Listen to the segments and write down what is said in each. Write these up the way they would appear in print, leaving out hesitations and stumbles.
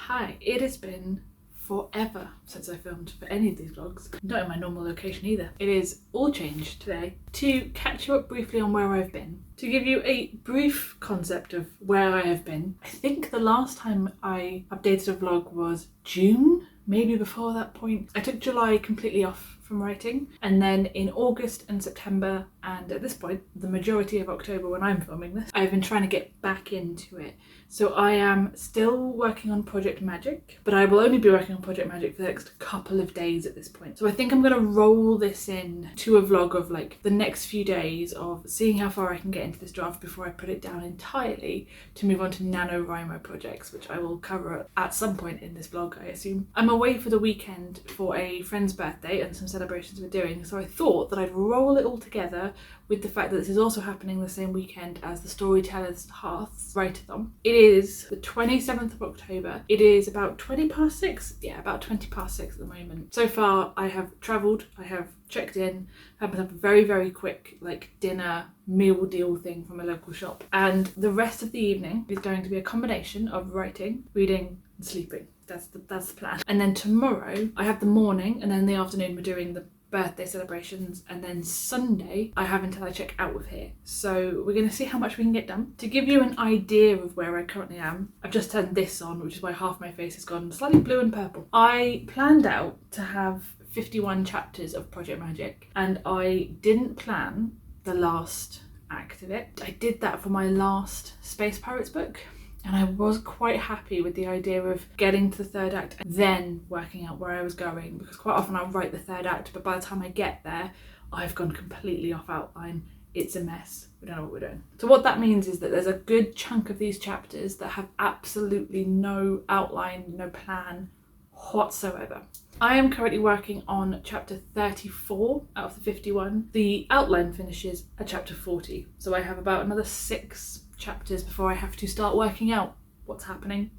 Hi, it has been forever since I filmed for any of these vlogs. Not in my normal location either. It is all changed today to catch you up briefly on where I've been. To give you a brief concept of where I have been, I think the last time I updated a vlog was June, maybe before that point. I took July completely off from writing, and then in August and September, and at this point the majority of October when I'm filming this, I've been trying to get back into it. So I am still working on Project Magic, but I will only be working on Project Magic for the next couple of days at this point. So I think I'm going to roll this in to a vlog of like the next few days of seeing how far I can get into this draft before I put it down entirely to move on to Nanowrimo projects, which I will cover at some point in this vlog, I assume. I'm away for the weekend for a friend's birthday and some celebrations we're doing, so I thought that I'd roll it all together with the fact that this is also happening the same weekend as the Storytellers Hearths Write-a-thon. It is the 27th of October. It is about 20 past 6. Yeah, about 20 past 6 at the moment. So far I have travelled, I have checked in, had myself a very, very quick like dinner meal deal thing from a local shop. And the rest of the evening is going to be a combination of writing, reading and sleeping. That's the plan. And then tomorrow I have the morning, and then the afternoon we're doing the birthday celebrations, and then Sunday I have until I check out of here. So we're going to see how much we can get done. To give you an idea of where I currently am, I've just turned this on, which is why half my face has gone slightly blue and purple. I planned out to have 51 chapters of Project Magic, and I didn't plan the last act of it. I did that for my last Space Pirates book, and I was quite happy with the idea of getting to the third act and then working out where I was going, because quite often I'll write the third act, but by the time I get there, I've gone completely off outline. It's a mess. We don't know what we're doing. So what that means is that there's a good chunk of these chapters that have absolutely no outline, no plan whatsoever. I am currently working on chapter 34 out of the 51. The outline finishes at chapter 40, so I have about another 6 chapters before I have to start working out what's happening.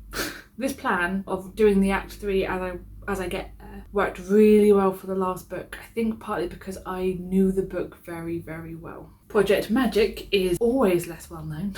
This plan of doing the act 3 as I get there worked really well for the last book. I think partly because I knew the book very, very well. Project Magic is always less well known,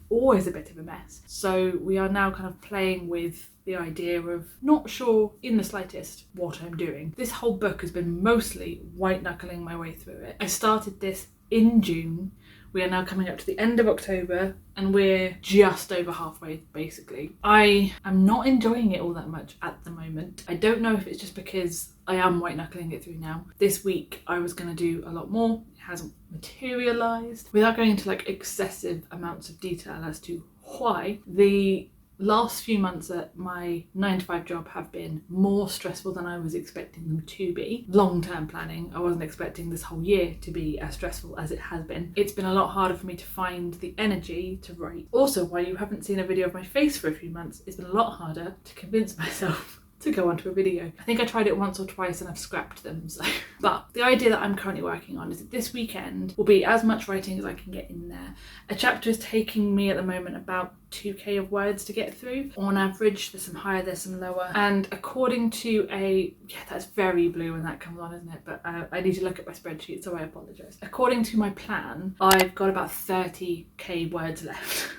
always a bit of a mess. So we are now kind of playing with the idea of not sure in the slightest what I'm doing. This whole book has been mostly white knuckling my way through it. I started this in June. We are now coming up to the end of October and we're just over halfway basically. I am not enjoying it all that much at the moment. I don't know if it's just because I am white knuckling it through now. This week I was going to do a lot more. It hasn't materialised. Without going into like excessive amounts of detail as to why, the last few months at my 9-to-5 job have been more stressful than I was expecting them to be. Long-term planning, I wasn't expecting this whole year to be as stressful as it has been. It's been a lot harder for me to find the energy to write. Also, while you haven't seen a video of my face for a few months, it's been a lot harder to convince myself to go onto a video. I think I tried it once or twice and I've scrapped them. So. But the idea that I'm currently working on is that this weekend will be as much writing as I can get in there. A chapter is taking me at the moment about 2k of words to get through. On average, there's some higher, there's some lower. And according to that's very blue when that comes on, isn't it? But I need to look at my spreadsheet, so I apologise. According to my plan, I've got about 30k words left,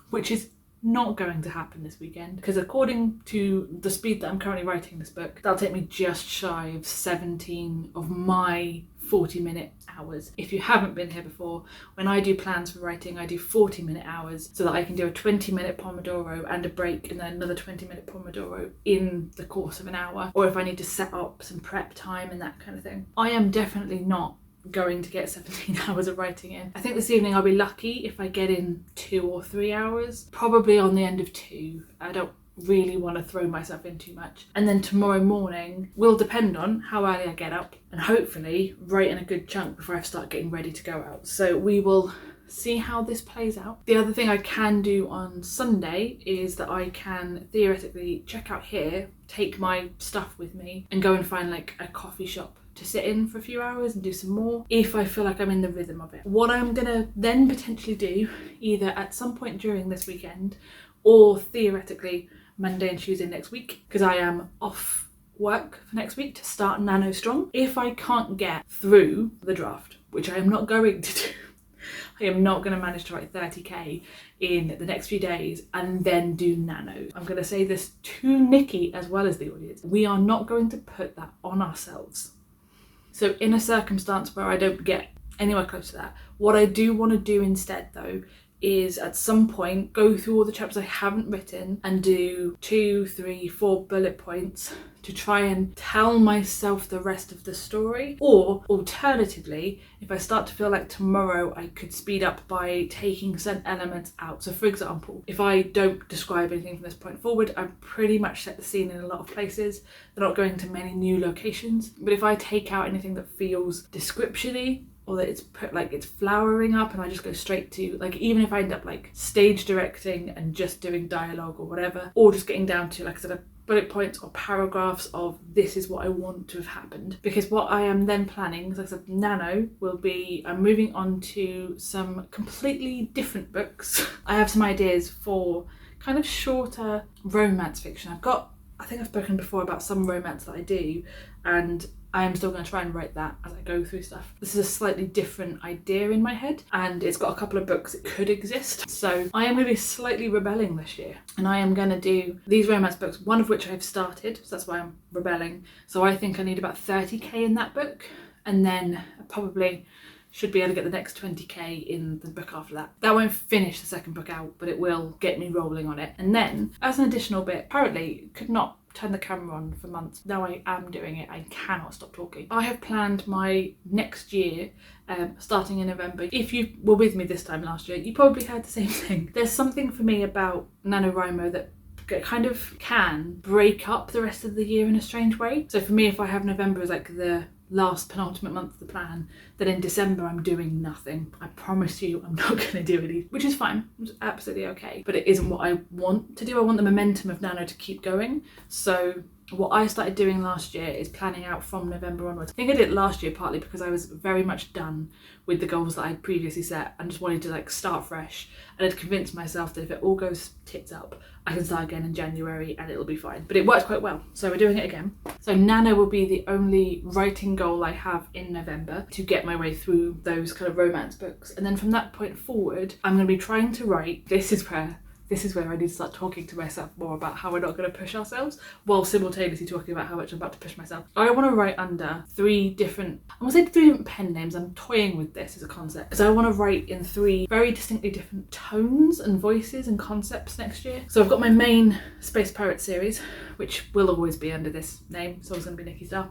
which is not going to happen this weekend, because according to the speed that I'm currently writing this book, that'll take me just shy of 17 of my 40-minute hours. If you haven't been here before, when I do plans for writing, I do 40-minute hours so that I can do a 20-minute Pomodoro and a break and then another 20-minute Pomodoro in the course of an hour, or if I need to set up some prep time and that kind of thing. I am definitely not going to get 17 hours of writing in. I think this evening I'll be lucky if I get in 2 or 3 hours, probably on the end of 2. I don't really want to throw myself in too much. And then tomorrow morning will depend on how early I get up and hopefully write in a good chunk before I start getting ready to go out. So we will see how this plays out. The other thing I can do on Sunday is that I can theoretically check out here, take my stuff with me and go and find like a coffee shop to sit in for a few hours and do some more if I feel like I'm in the rhythm of it. What I'm gonna then potentially do, either at some point during this weekend or theoretically Monday and Tuesday next week, because I am off work for next week to start Nano strong. If I can't get through the draft, which I am not going to do, I am not going to manage to write 30k in the next few days and then do Nano. I'm going to say this to Nikki as well as the audience. We are not going to put that on ourselves. So in a circumstance where I don't get anywhere close to that, what I do want to do instead though is at some point go through all the chapters I haven't written and do 2, 3, 4 bullet points to try and tell myself the rest of the story. Or alternatively, if I start to feel like tomorrow I could speed up by taking certain elements out. So for example, if I don't describe anything from this point forward, I've pretty much set the scene in a lot of places. They're not going to many new locations. But if I take out anything that feels description-y, or that it's put like it's flowering up and I just go straight to, like, even if I end up like stage directing and just doing dialogue or whatever, or just getting down to, like I said, bullet points or paragraphs of this is what I want to have happened. Because what I am then planning, like I said, Nano will be, I'm moving on to some completely different books. I have some ideas for kind of shorter romance fiction. I think I've spoken before about some romance that I do, and I am still going to try and write that as I go through stuff. This is a slightly different idea in my head, and it's got a couple of books that could exist. So I am going to be slightly rebelling this year, and I am going to do these romance books, one of which I've started, so that's why I'm rebelling. So I think I need about 30k in that book, and then I probably should be able to get the next 20k in the book after that. That won't finish the second book out, but it will get me rolling on it. And then, as an additional bit, apparently could not turn the camera on for months. Now I am doing it. I cannot stop talking. I have planned my next year, starting in November. If you were with me this time last year, you probably heard the same thing. There's something for me about NaNoWriMo that kind of can break up the rest of the year in a strange way. So for me, if I have November as like the last penultimate month of the plan, then in December I'm doing nothing. I promise you I'm not going to do any, which is fine. It's absolutely okay. But it isn't what I want to do. I want the momentum of Nano to keep going. So what I started doing last year is planning out from November onwards. I think I did it last year partly because I was very much done with the goals that I'd previously set and just wanted to like start fresh, and I'd convinced myself that if it all goes tits up, I can start again in January and it'll be fine. But it worked quite well, so we're doing it again. So Nano will be the only writing goal I have in November to get my way through those kind of romance books. And then from that point forward, I'm going to be trying to write, this is where I need to start talking to myself more about how we're not going to push ourselves while simultaneously talking about how much I'm about to push myself. I want to write under three different pen names. I'm toying with this as a concept because I want to write in 3 very distinctly different tones and voices and concepts next year. So I've got my main Space Pirate series, which will always be under this name. It's always going to be Nikki Star.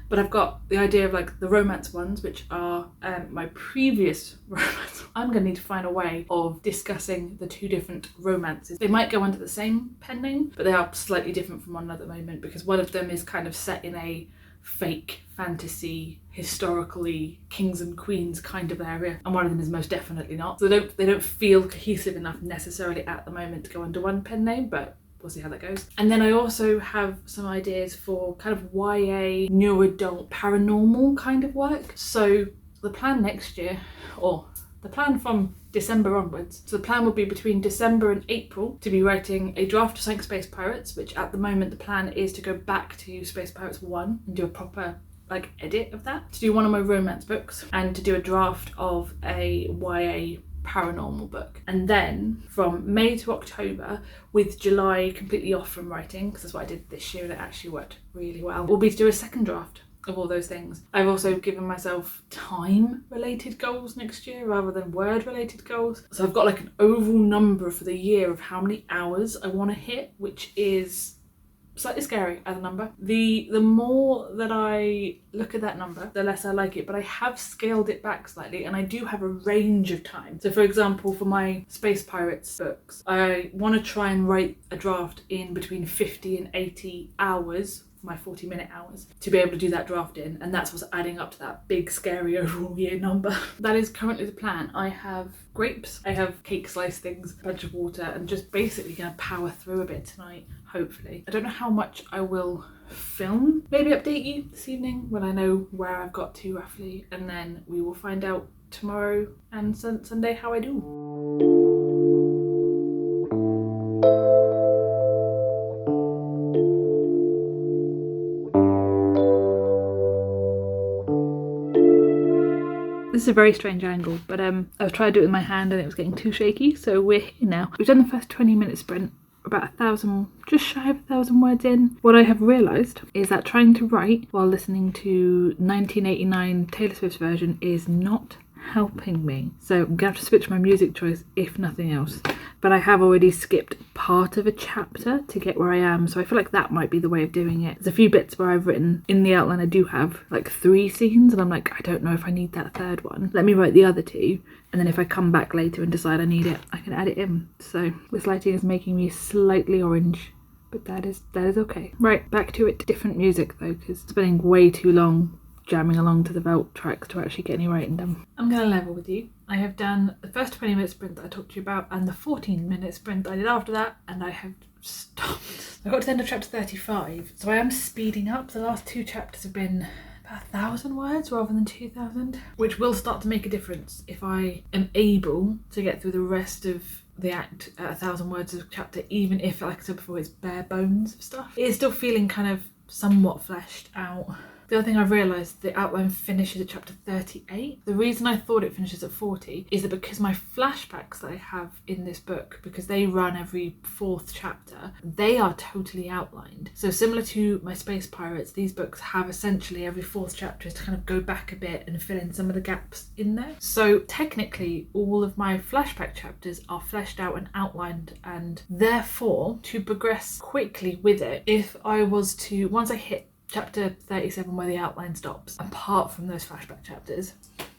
But I've got the idea of like the romance ones, which are my previous romance. I'm going to need to find a way of discussing the 2 different romances. They might go under the same pen name, but they are slightly different from one another at the moment because one of them is kind of set in a fake fantasy, historically kings and queens kind of area, and one of them is most definitely not. So they don't feel cohesive enough necessarily at the moment to go under one pen name, but we'll see how that goes. And then I also have some ideas for kind of YA, new adult, paranormal kind of work. So the plan next year, or the plan from December onwards, so the plan will be between December and April to be writing a draft of Sank Space Pirates, which at the moment the plan is to go back to Space Pirates 1 and do a proper like edit of that, to do one of my romance books and to do a draft of a YA paranormal book. And then from May to October, with July completely off from writing, because that's what I did this year and it actually worked really well, will be to do a second draft of all those things. I've also given myself time related goals next year rather than word related goals. So I've got like an oval number for the year of how many hours I want to hit, which is slightly scary as a number. The more that I look at that number, the less I like it, but I have scaled it back slightly and I do have a range of time. So for example, for my Space Pirates books, I want to try and write a draft in between 50 and 80 hours, my 40-minute hours, to be able to do that draft in, and that's what's adding up to that big scary overall year number. That is currently the plan. I have grapes, I have cake slice things, a bunch of water, and just basically gonna power through a bit tonight, hopefully. I don't know how much I will film. Maybe update you this evening when I know where I've got to roughly, and then we will find out tomorrow and Sunday how I do. This is a very strange angle, but I was trying to do it with my hand and it was getting too shaky, so we're here now. We've done the first 20-minute sprint, about 1,000, just shy of 1,000 words in. What I have realised is that trying to write while listening to 1989 Taylor Swift's version is not helping me. So I'm gonna have to switch my music choice if nothing else. But I have already skipped part of a chapter to get where I am, so I feel like that might be the way of doing it. There's a few bits where I've written in the outline I do have like 3 scenes and I'm like, I don't know if I need that 3rd one. Let me write the other 2, and then if I come back later and decide I need it, I can add it in. So this lighting is making me slightly orange, but that is okay. Right, back to it. Different music though, because spending way too long jamming along to the belt tracks to actually get any writing done. I'm gonna level with you. I have done the first 20-minute sprint that I talked to you about and the 14-minute sprint I did after that, and I have stopped. I got to the end of chapter 35, so I am speeding up. The last 2 chapters have been about 1,000 words rather than 2,000, which will start to make a difference if I am able to get through the rest of the act at 1,000 words of chapter, even if, like I said before, it's bare bones of stuff. It is still feeling kind of somewhat fleshed out. The other thing I've realised, the outline finishes at chapter 38. The reason I thought it finishes at 40 is that because my flashbacks that I have in this book, because they run every 4th chapter, they are totally outlined. So similar to my Space Pirates, these books have essentially every 4th chapter to kind of go back a bit and fill in some of the gaps in there. So technically all of my flashback chapters are fleshed out and outlined, and therefore to progress quickly with it, if I was to, once I hit chapter 37 where the outline stops, apart from those flashback chapters,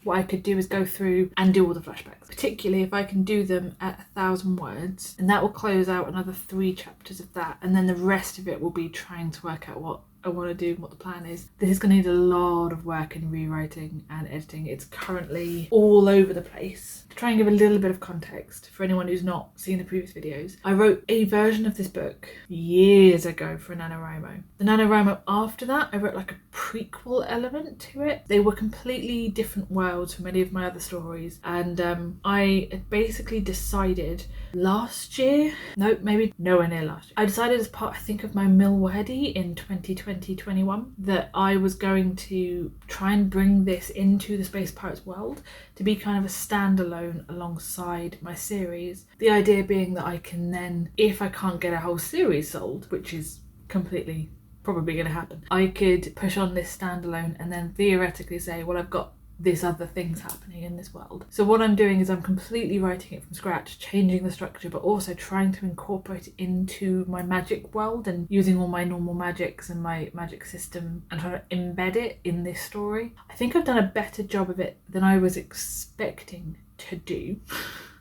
what I could do is go through and do all the flashbacks, particularly if I can do them at 1,000 words, and that will close out another 3 chapters of that, and then the rest of it will be trying to work out what I want to do and what the plan is. This is going to need a lot of work in rewriting and editing. It's currently all over the place. To try and give a little bit of context for anyone who's not seen the previous videos, I wrote a version of this book years ago for NaNoWriMo. The NaNoWriMo after that, I wrote like a prequel element to it. They were completely different worlds from any of my other stories, and I had basically decided last year, maybe nowhere near last year, I decided as part, I think, of my Milwedi in 2020-21 that I was going to try and bring this into the Space Pirates world to be kind of a standalone alongside my series. The idea being that I can then, if I can't get a whole series sold, which is completely probably going to happen, I could push on this standalone and then theoretically say, well, I've got this other things happening in this world. So what I'm doing is I'm completely writing it from scratch, changing the structure, but also trying to incorporate it into my magic world and using all my normal magics and my magic system and trying to embed it in this story. I think I've done a better job of it than I was expecting to do.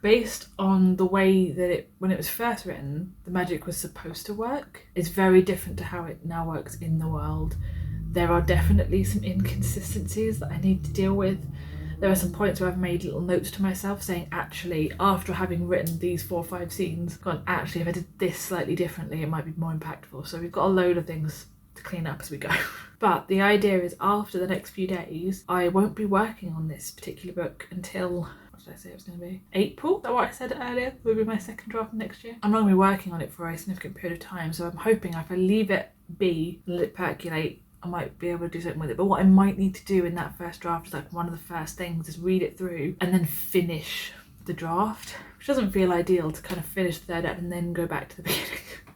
Based on the way that when it was first written, the magic was supposed to work. It's very different to how it now works in the world. There are definitely some inconsistencies that I need to deal with. There are some points where I've made little notes to myself saying, actually, after having written these 4 or 5 scenes, gone, actually, if I did this slightly differently, it might be more impactful. So we've got a load of things to clean up as we go. But the idea is after the next few days, I won't be working on this particular book until, what did I say it was going to be? April? Is that what I said earlier? Will be my 2nd draft next year. I'm not going to be working on it for a significant period of time, so I'm hoping if I leave it be, let it percolate, I might be able to do something with it. But what I might need to do in that first draft is like one of the first things is read it through and then finish the draft, which doesn't feel ideal to kind of finish the 3rd act and then go back to the beginning.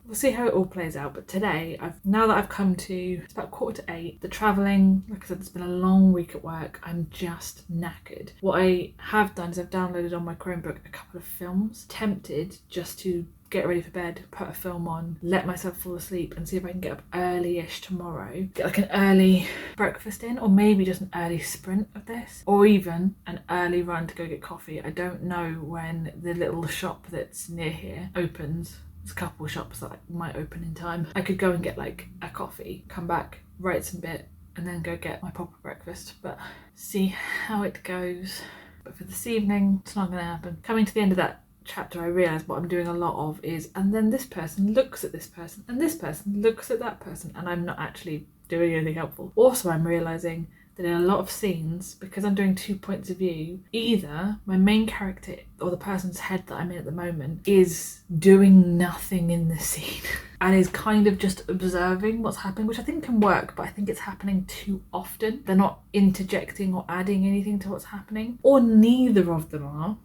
We'll see how it all plays out, but today, now that I've come to, it's about 7:45, the travelling, like I said, it's been a long week at work, I'm just knackered. What I have done is I've downloaded on my Chromebook a couple of films, tempted just to get ready for bed, put a film on, let myself fall asleep and see if I can get up early-ish tomorrow, get like an early breakfast in, or maybe just an early sprint of this, or even an early run to go get coffee. I don't know when the little shop that's near here opens. There's a couple of shops that might open in time. I could go and get like a coffee, come back, write some bit, and then go get my proper breakfast, but see how it goes. But for this evening, it's not going to happen. Coming to the end of that chapter, I realised what I'm doing a lot of is, and then this person looks at this person, and this person looks at that person, and I'm not actually doing anything helpful. Also, I'm realising that in a lot of scenes, because I'm doing 2 points of view, either my main character or the person's head that I'm in at the moment is doing nothing in the scene. and is kind of just observing what's happening, which I think can work, but I think it's happening too often. They're not interjecting or adding anything to what's happening, or neither of them are.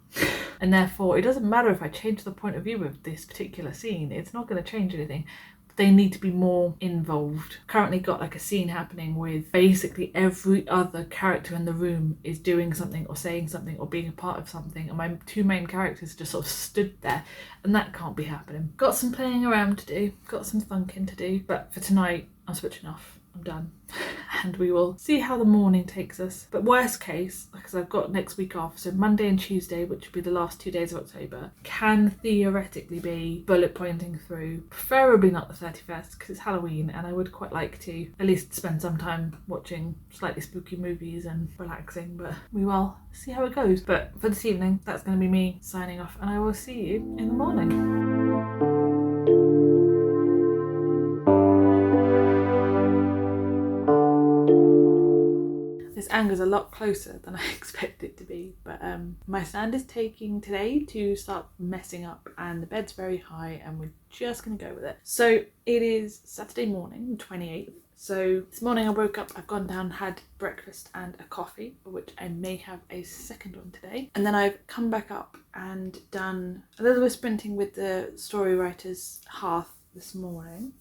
And therefore, it doesn't matter if I change the point of view of this particular scene, it's not going to change anything. They need to be more involved. Currently got like a scene happening with basically every other character in the room is doing something or saying something or being a part of something, and my two main characters just sort of stood there, and that can't be happening. Got some playing around to do, got some thunking to do, but for tonight I'm switching off. I'm done. And we will see how the morning takes us. But worst case, because I've got next week off, so Monday and Tuesday, which will be the last 2 days of October, can theoretically be bullet pointing through, preferably not the 31st because it's Halloween, and I would quite like to at least spend some time watching slightly spooky movies and relaxing, but we will see how it goes. But for this evening, that's going to be me signing off, and I will see you in the morning. This anger's a lot closer than I expected it to be, but my stand is taking today to start messing up, and the bed's very high, and we're just going to go with it. So it is Saturday morning, the 28th. So this morning I woke up, I've gone down, had breakfast and a coffee, which I may have a second one today. And then I've come back up and done a little bit of sprinting with the story writers Hearth this morning.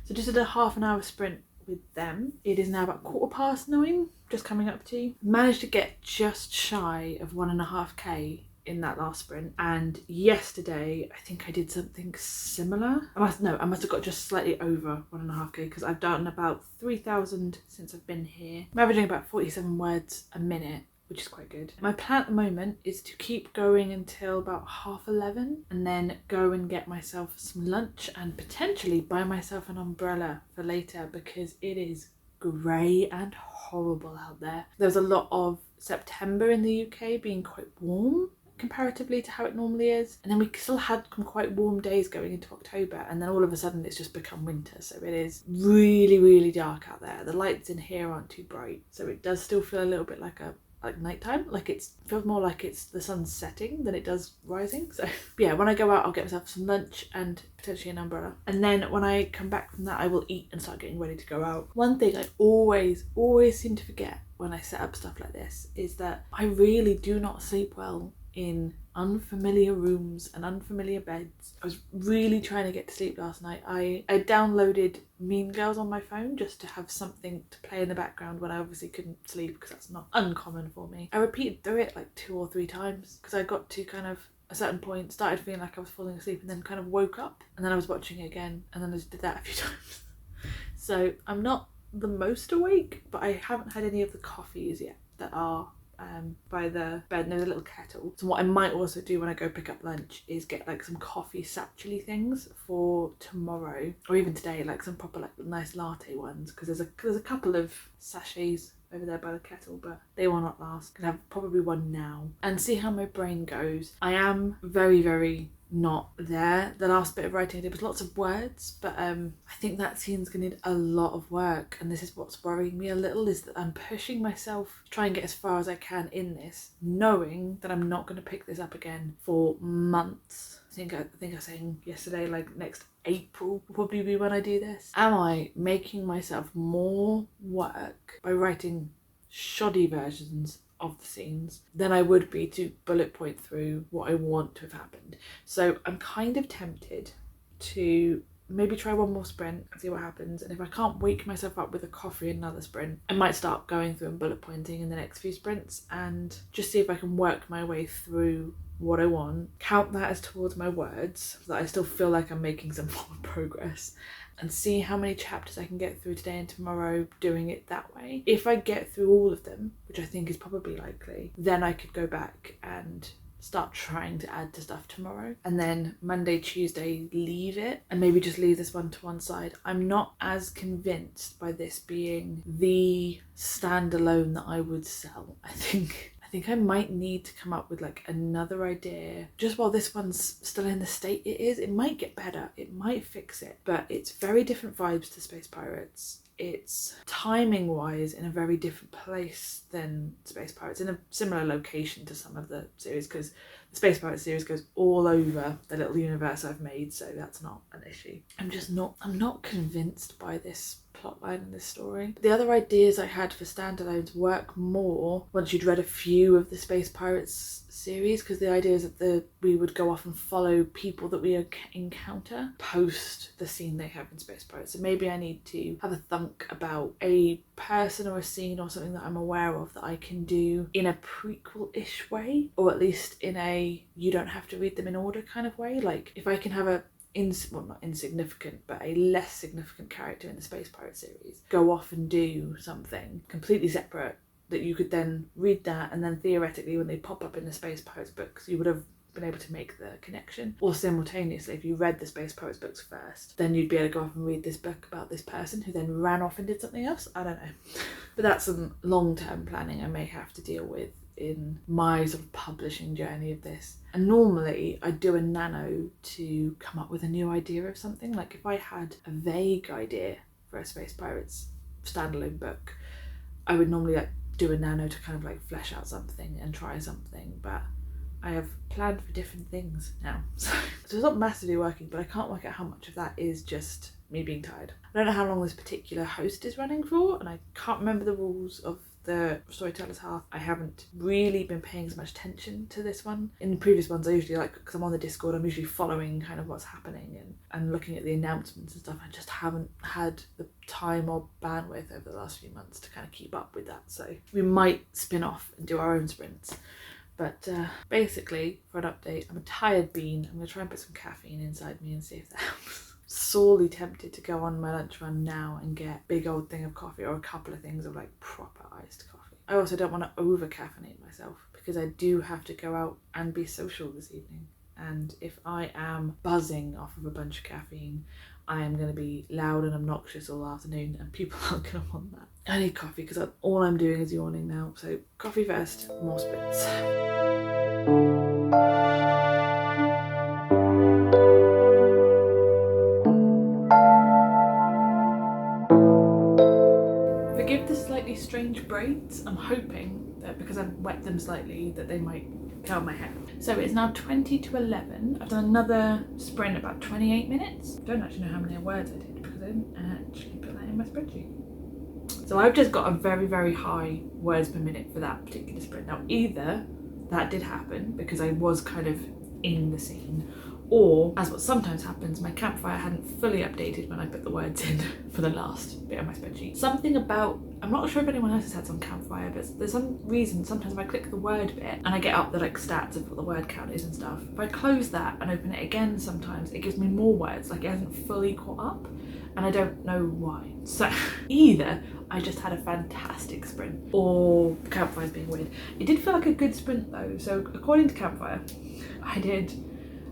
So just did a half an hour sprint with them. It is now about 9:15, just coming up to. Managed to get just shy of 1.5k in that last sprint, and yesterday I think I did something similar. I must have got just slightly over 1.5k because I've done about 3,000 since I've been here. I'm averaging about 47 words a minute, which is quite good. My plan at the moment is to keep going until about 11:30 and then go and get myself some lunch and potentially buy myself an umbrella for later because it is grey and horrible out there. There's a lot of September in the UK being quite warm comparatively to how it normally is, and then we still had some quite warm days going into October, and then all of a sudden it's just become winter, so it is really dark out there. The lights in here aren't too bright, so it does still feel a little bit like nighttime, like it feels more like it's the sun's setting than it does rising. So yeah, when I go out I'll get myself some lunch and potentially an umbrella, and then when I come back from that I will eat and start getting ready to go out. One thing I always seem to forget when I set up stuff like this is that I really do not sleep well in unfamiliar rooms and unfamiliar beds. I was really trying to get to sleep last night. I downloaded Mean Girls on my phone just to have something to play in the background when I obviously couldn't sleep, because that's not uncommon for me. I repeated through it like 2 or 3 times because I got to kind of a certain point, started feeling like I was falling asleep, and then kind of woke up, and then I was watching it again, and then I just did that a few times. So I'm not the most awake, but I haven't had any of the coffees yet that are by the bed, and there's a little kettle. So what I might also do when I go pick up lunch is get like some coffee satchel-y things for tomorrow, or even today, like some proper like nice latte ones, because there's a couple of sachets over there by the kettle, but they will not last. Gonna have probably one now and see how my brain goes. I am very not there. The last bit of writing I did was lots of words, but I think that scene's gonna need a lot of work, and this is what's worrying me a little, is that I'm pushing myself to try and get as far as I can in this, knowing that I'm not going to pick this up again for months. I think I was saying yesterday, like next April will probably be when I do this. Am I making myself more work by writing shoddy versions of the scenes than I would be to bullet point through what I want to have happened? So I'm kind of tempted to maybe try one more sprint and see what happens, and if I can't wake myself up with a coffee and another sprint, I might start going through and bullet pointing in the next few sprints and just see if I can work my way through what I want, count that as towards my words so that I still feel like I'm making some form of progress, and see how many chapters I can get through today and tomorrow doing it that way. If I get through all of them, which I think is probably likely, then I could go back and start trying to add to stuff tomorrow, and then Monday, Tuesday leave it and maybe just leave this one to one side. I'm not as convinced by this being the standalone that I would sell. I think I might need to come up with like another idea just while this one's still in the state it is. It might get better, it might fix it, but it's very different vibes to Space Pirates. it's timing wise in a very different place than Space Pirates, in a similar location to some of the series, because the Space Pirates series goes all over the little universe I've made, so that's not an issue. I'm not convinced by this plotline in this story. The other ideas I had for standalones work more once you'd read a few of the Space Pirates series, because the idea is that we would go off and follow people that we encounter post the scene they have in Space Pirates. So maybe I need to have a thunk about a person or a scene or something that I'm aware of that I can do in a prequel-ish way, or at least in a you don't have to read them in order kind of way. Like if I can have not insignificant, but a less significant character in the Space Pirate series go off and do something completely separate, that you could then read that, and then theoretically when they pop up in the Space Pirates books you would have been able to make the connection. Or simultaneously, if you read the Space Pirates books first, then you'd be able to go off and read this book about this person who then ran off and did something else. I don't know. But that's some long-term planning I may have to deal with in my sort of publishing journey of this. And normally I do a nano to come up with a new idea of something. Like if I had a vague idea for a Space Pirates standalone book, I would normally do a nano to kind of flesh out something and try something, but I have planned for different things now. So it's not massively working, but I can't work out how much of that is just me being tired. I don't know how long this particular host is running for, and I can't remember the rules of the Storyteller's Hearth. I haven't really been paying as much attention to this one. In the previous ones I usually because I'm on the Discord, I'm usually following kind of what's happening and looking at the announcements and stuff. I just haven't had the time or bandwidth over the last few months to kind of keep up with that. So we might spin off and do our own sprints. But basically, for an update, I'm a tired bean. I'm going to try and put some caffeine inside me and see if that helps. Sorely tempted to go on my lunch run now and get a big old thing of coffee, or a couple of things of proper iced coffee. I also don't want to over caffeinate myself, because I do have to go out and be social this evening. And if I am buzzing off of a bunch of caffeine, I am going to be loud and obnoxious all afternoon, and people aren't going to want that. I need coffee because all I'm doing is yawning now. So coffee first, more spits. Forgive the slightly strange braids. I'm hoping that because I've wet them slightly that they might curl my hair. So it's now 20 to 11. I've done another sprint about 28 minutes. I don't actually know how many words I did because I didn't actually put that in my spreadsheet. So I've just got a very, very high words per minute for that particular sprint. Now either that did happen because I was kind of in the scene, or, as what sometimes happens, my campfire hadn't fully updated when I put the words in for the last bit of my spreadsheet. Something about, I'm not sure if anyone else has had some campfire, but there's some reason sometimes if I click the word bit and I get up the stats of what the word count is and stuff, if I close that and open it again sometimes it gives me more words, it hasn't fully caught up, and I don't know why. So either I just had a fantastic sprint, or campfire's being weird. It did feel like a good sprint though. So according to campfire, I did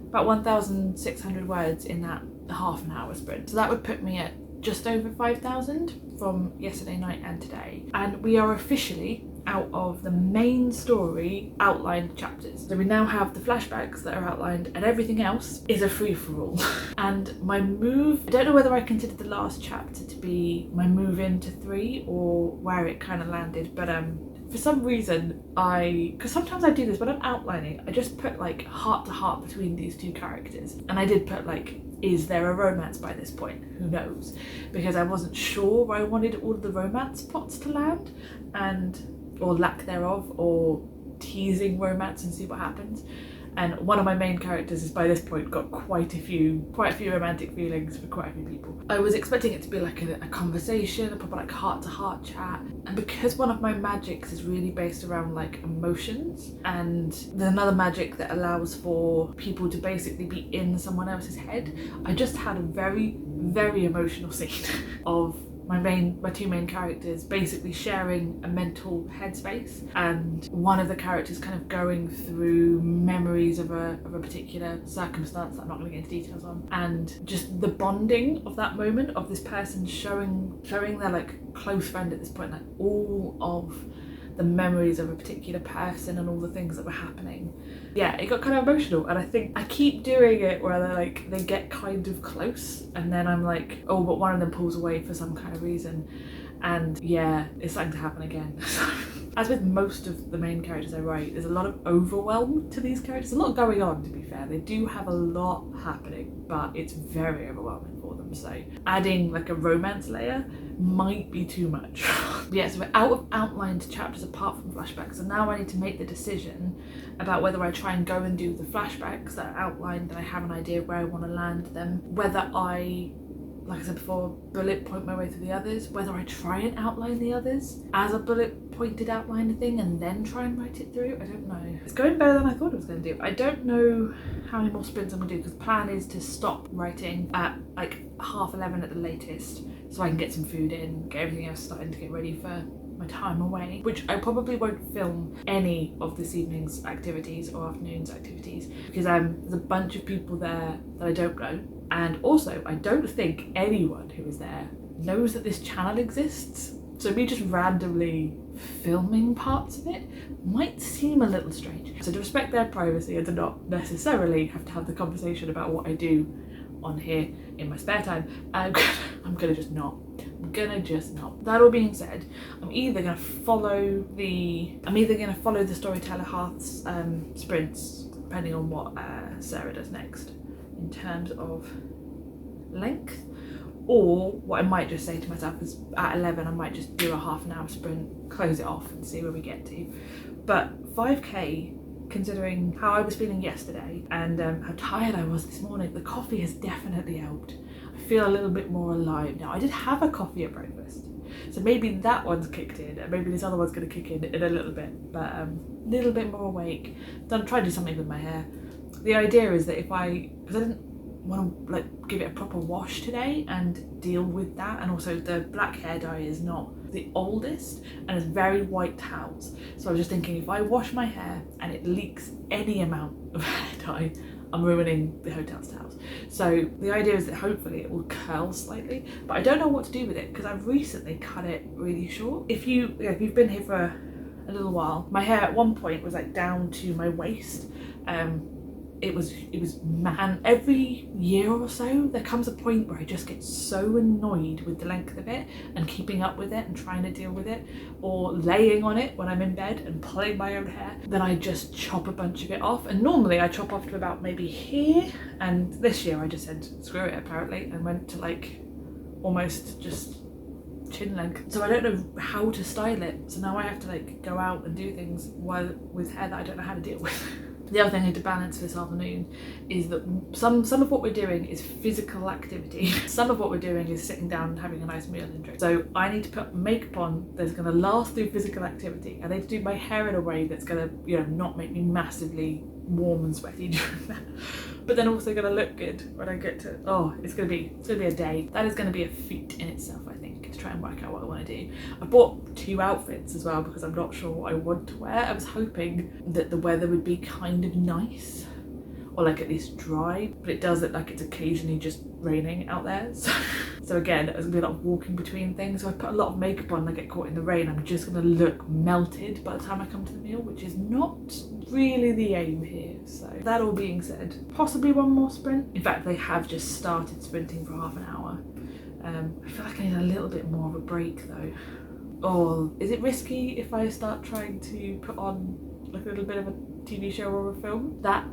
about 1,600 words in that half an hour sprint. So that would put me at just over 5,000 from yesterday night and today. And we are officially out of the main story outlined chapters. So we now have the flashbacks that are outlined, and everything else is a free-for-all. And my move, I don't know whether I considered the last chapter to be my move into 3 or where it kind of landed, but for some reason because sometimes I do this when I'm outlining, I just put heart to heart between these two characters, and I did put is there a romance by this point? Who knows? Because I wasn't sure where I wanted all of the romance plots to land, or lack thereof, or teasing romance and see what happens. And one of my main characters has by this point got quite a few romantic feelings for quite a few people. I was expecting it to be a conversation, a proper heart to heart chat. And because one of my magics is really based around emotions, and there's another magic that allows for people to basically be in someone else's head, I just had a very, very emotional scene of my two main characters basically sharing a mental headspace, and one of the characters kind of going through memories of a particular circumstance that I'm not going to get into details on, and just the bonding of that moment of this person showing their close friend at this point all of the memories of a particular person and all the things that were happening. Yeah, it got kind of emotional, and I think I keep doing it where they get kind of close, and then I'm like, oh, but one of them pulls away for some kind of reason, and yeah, it's starting to happen again. As with most of the main characters I write, there's a lot of overwhelm to these characters. A lot going on, to be fair. They do have a lot happening, but it's very overwhelming for them. So adding like a romance layer might be too much. Yeah, so we're out of outlined chapters apart from flashbacks, and now I need to make the decision about whether I try and go and do the flashbacks that are outlined and I have an idea of where I want to land them, whether I, like I said before, bullet point my way through the others, whether I try and outline the others as a bullet pointed outline thing and then try and write it through. I don't know. It's going better than I thought it was going to do. I don't know how many more sprints I'm going to do, because the plan is to stop writing at like 11:30 at the latest, so I can get some food in, get everything else starting to get ready for my time away, which I probably won't film any of this evening's activities or afternoon's activities, because there's a bunch of people there that I don't know. And also, I don't think anyone who is there knows that this channel exists. So me just randomly filming parts of it might seem a little strange. So to respect their privacy and to not necessarily have to have the conversation about what I do on here in my spare time, I'm gonna just not. That all being said, I'm either gonna follow the storyteller Hearth's sprints, depending on what Sarah does next in terms of length, or what I might just say to myself is at 11 I might just do a half an hour sprint, close it off and see where we get to. But 5k, considering how I was feeling yesterday and how tired I was this morning, the coffee has definitely helped. I feel a little bit more alive now. I did have a coffee at breakfast, so maybe that one's kicked in and maybe this other one's going to kick in a little bit, but a little bit more awake. Then I'm trying to do something with my hair. The idea is that because I didn't want to like give it a proper wash today and deal with that, and also the black hair dye is not the oldest and it's very white towels, so I was just thinking if I wash my hair and it leaks any amount of hair dye, I'm ruining the hotel's towels. So the idea is that hopefully it will curl slightly, but I don't know what to do with it because I've recently cut it really short. If you've been here for a little while, my hair at one point was like down to my waist. It was mad. And every year or so there comes a point where I just get so annoyed with the length of it and keeping up with it and trying to deal with it, or laying on it when I'm in bed and pulling my own hair, then I just chop a bunch of it off. And normally I chop off to about maybe here, and this year I just said screw it apparently and went to like almost just chin length. So I don't know how to style it, so now I have to like go out and do things with hair that I don't know how to deal with. The other thing I need to balance this afternoon is that some of what we're doing is physical activity. Some of what we're doing is sitting down and having a nice meal and drink. So I need to put makeup on that's going to last through physical activity. I need to do my hair in a way that's going to, not make me massively warm and sweaty during that, but then also going to look good when I get to, it's going to be a day. That is going to be a feat in itself, I think, to try and work out what I want to do. I bought 2 outfits as well because I'm not sure what I want to wear. I was hoping that the weather would be kind of nice, or like at least dry, but it does look like it's occasionally just raining out there. So again, there's gonna be a lot of walking between things. So I put a lot of makeup on and I get caught in the rain, I'm just gonna look melted by the time I come to the meal, which is not really the aim here. So that all being said, possibly one more sprint. In fact, they have just started sprinting for half an hour. I feel like I need a little bit more of a break though. Or is it risky if I start trying to put on like a little bit of a TV show or a film? That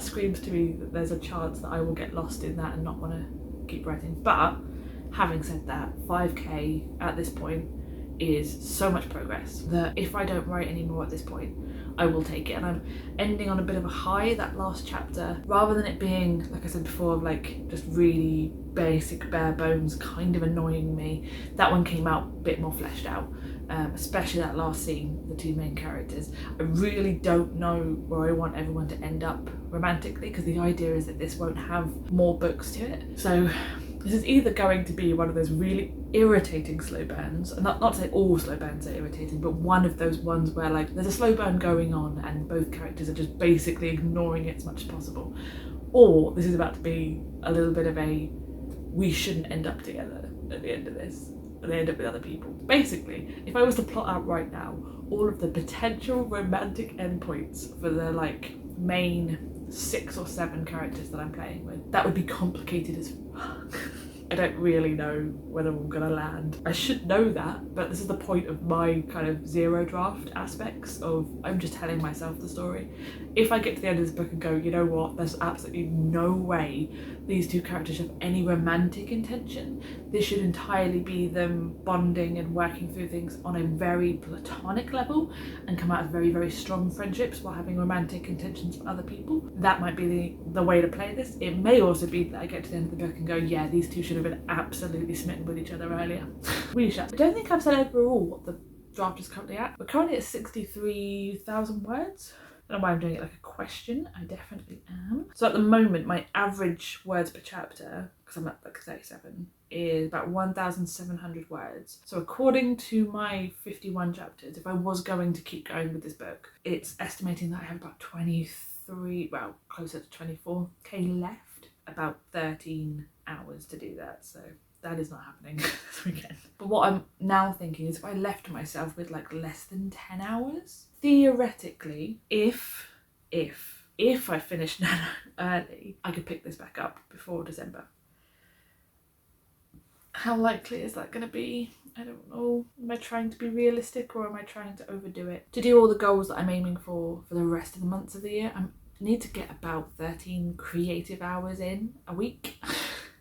screams to me that there's a chance that I will get lost in that and not want to keep writing. But having said that, 5k at this point is so much progress that if I don't write anymore at this point, I will take it. And I'm ending on a bit of a high. That last chapter, rather than it being, like I said before, like just really basic bare bones kind of annoying me, that one came out a bit more fleshed out, especially that last scene, the 2 main characters. I really don't know where I want everyone to end up romantically, because the idea is that this won't have more books to it. So this is either going to be one of those really irritating slow burns, and not to say all slow burns are irritating, but one of those ones where like there's a slow burn going on and both characters are just basically ignoring it as much as possible, or this is about to be a little bit of a we shouldn't end up together at the end of this. and they end up with other people. Basically, if I was to plot out right now all of the potential romantic endpoints for the like main 6 or 7 characters that I'm playing with, that would be complicated as fuck. I don't really know whether I'm gonna land. I should know that, but this is the point of my kind of zero draft aspects of I'm just telling myself the story. If I get to the end of this book and go, you know what, there's absolutely no way these 2 characters have any romantic intention. This should entirely be them bonding and working through things on a very platonic level and come out as very, very strong friendships while having romantic intentions for other people. That might be the way to play this. It may also be that I get to the end of the book and go, yeah, these 2 should have been absolutely smitten with each other earlier. We shall. I don't think I've said overall what the draft is currently at. We're currently at 63,000 words. I don't know why I'm doing it like a question. I definitely am. So at the moment, my average words per chapter, because I'm at like 37, is about 1,700 words. So according to my 51 chapters, if I was going to keep going with this book, it's estimating that I have about 23, well, closer to 24k left. About 13 hours to do that, so that is not happening this weekend. But what I'm now thinking is if I left myself with like less than 10 hours, theoretically, if I finished Nano early, I could pick this back up before December. How likely is that going to be? I don't know. Am I trying to be realistic or am I trying to overdo it? To do all the goals that I'm aiming for the rest of the months of the year, I need to get about 13 creative hours in a week.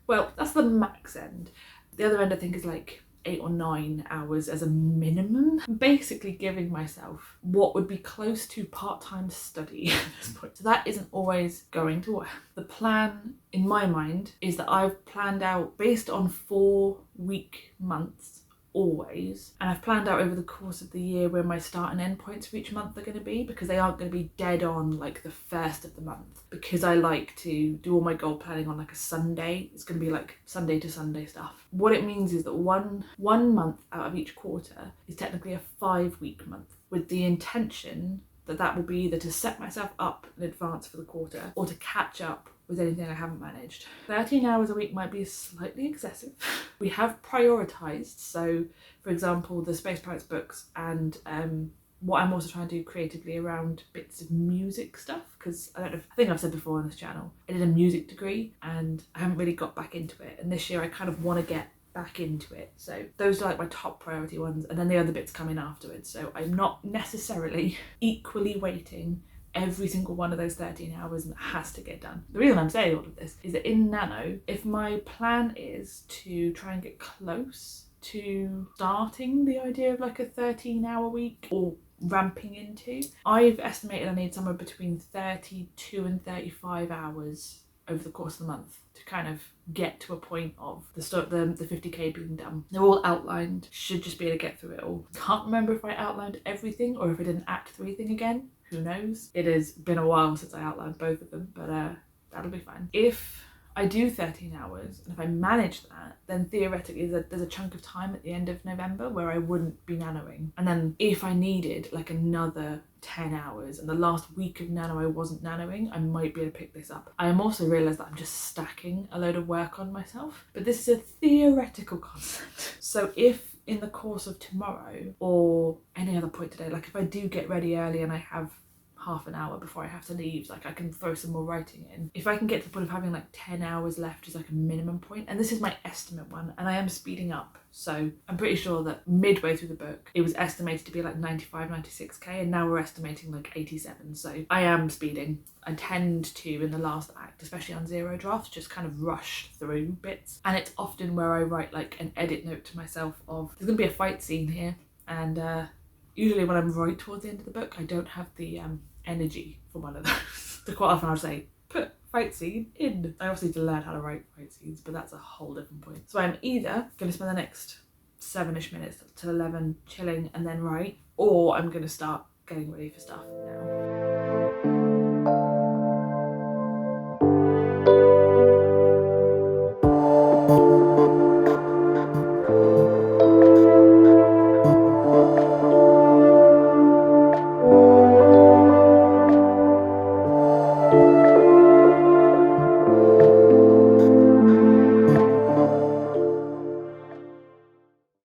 Well, that's the max end. The other end I think is like 8 or 9 hours as a minimum. I'm basically giving myself what would be close to part-time study at this point. So that isn't always going to work. The plan in my mind is that I've planned out based on 4-week months always, and I've planned out over the course of the year where my start and end points for each month are going to be, because they aren't going to be dead on like the first of the month, because I like to do all my goal planning on like a Sunday. It's going to be like Sunday to Sunday stuff. What it means is that one month out of each quarter is technically a 5-week month, with the intention that will be either to set myself up in advance for the quarter or to catch up with anything I haven't managed. 13 hours a week might be slightly excessive. We have prioritised, so for example the Space Pirates books and what I'm also trying to do creatively around bits of music stuff, because I think I've said before on this channel, I did a music degree and I haven't really got back into it, and this year I kind of want to get back into it. So those are like my top priority ones, and then the other bits come in afterwards. So I'm not necessarily equally weighting every single one of those 13 hours, and it has to get done. The reason I'm saying all of this is that in Nano, if my plan is to try and get close to starting the idea of like a 13-hour week or ramping into, I've estimated I need somewhere between 32 and 35 hours over the course of the month to kind of get to a point of the 50k being done. They're all outlined, should just be able to get through it all. Can't remember if I outlined everything or if I did an Act 3 thing again. Who knows? It has been a while since I outlined both of them, but that'll be fine. If I do 13 hours and if I manage that, then theoretically there's a chunk of time at the end of November where I wouldn't be nanoing. And then if I needed like another 10 hours and the last week of Nano I wasn't nanoing, I might be able to pick this up. I am also realised that I'm just stacking a load of work on myself, but this is a theoretical concept. So if in the course of tomorrow or any other point today, like if I do get ready early and I have half an hour before I have to leave, like I can throw some more writing in. If I can get to the point of having like 10 hours left as like a minimum point, and this is my estimate one, and I am speeding up, so I'm pretty sure that midway through the book it was estimated to be like 95, 96k, and now we're estimating like 87, so I am speeding. I tend to, in the last act, especially on zero drafts, just kind of rush through bits, and it's often where I write like an edit note to myself of there's gonna be a fight scene here, and usually when I'm right towards the end of the book I don't have the energy for one of those. So quite often I'll say, put fight scene in. I also need to learn how to write fight scenes, but that's a whole different point. So I'm either going to spend the next 7ish minutes to 11 chilling and then write, or I'm going to start getting ready for stuff now.